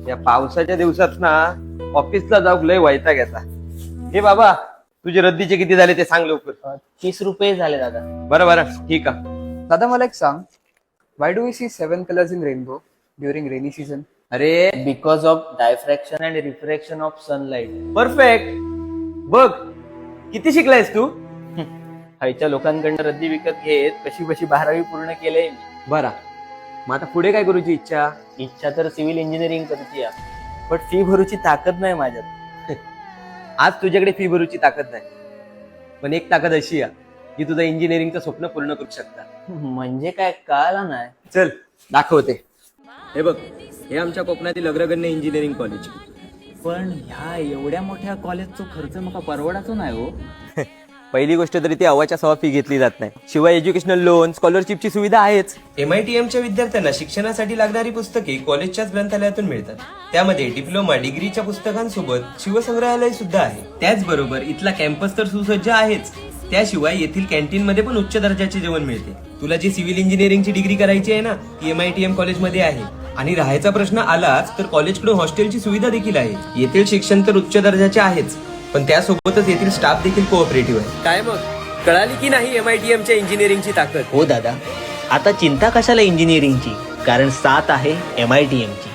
या पावसाच्या दिवसात ना ऑफिसला जाऊ लय वैताग येता. हे बाबा, तुझे रद्दीचे किती झाले ते सांग लवकर. 30 रुपये झाले दादा. बरं ठीक आहे. दादा मला एक सांग, why do we see 7 colours in rainbow during rainy season? अरे because of diffraction and refraction of sunlight. Perfect. बघ किती शिकलायस तू. खायच्या लोकांकडनं रद्दी विकत घेत कशी कशी 12वी पूर्ण केले. बरा, मग आता पुढे काय करूची इच्छा? इच्छा तर सिव्हिल इंजिनिअरिंग करूची आहे, पण फी भरूची ताकद नाही माझ्यात. आज तुझ्याकडे फी भरूची ताकद नाही, पण एक ताकद अशी आहे की तुझं इंजिनिअरिंगचं स्वप्न पूर्ण करू शकता. म्हणजे काय कळालं नाही. चल दाखवते. हे बघ, हे आमच्या कोकणातील अग्रगण्य इंजिनिअरिंग कॉलेज. पण ह्या एवढ्या मोठ्या कॉलेजचा खर्च मला परवडायचो नाही हो. पहिली गोष्ट तरी ती अव्वाच्या सव्वा फी घेतली जात नाही. शिवाय एज्युकेशनल लोन, स्कॉलरशिपची सुविधा आहेच. MITMच्या विद्यार्थ्यांना शिक्षणासाठी लागणारी पुस्तके कॉलेजच्याच ग्रंथालयातून मिळतात. त्यामध्ये डिप्लोमा डिग्रीच्या पुस्तकांसोबत शिवसंग्रहालय सुद्धा आहे. त्याचबरोबर इथला कॅम्पस तर सुसज्ज आहेच, त्याशिवाय येथील कॅन्टीन मध्ये पण उच्च दर्जाचे जेवण मिळते. तुला जी सिव्हिल इंजिनिअरिंगची डिग्री करायची आहे ना, ती MITM कॉलेजमध्ये आहे. आणि राहायचा प्रश्न आलाच तर कॉलेजकडून हॉस्टेलची सुविधा देखील आहे. येथील शिक्षण तर उच्च दर्जाचे आहेच, पण त्यासोबतच येथील स्टाफ देखील कोऑपरेटिव्ह आहे. काय मग कळाली की नाही MITMच्या इंजिनिअरिंगची ताकद? हो दादा, आता चिंता कशाला इंजिनिअरिंगची, कारण साथ आहे MITMची.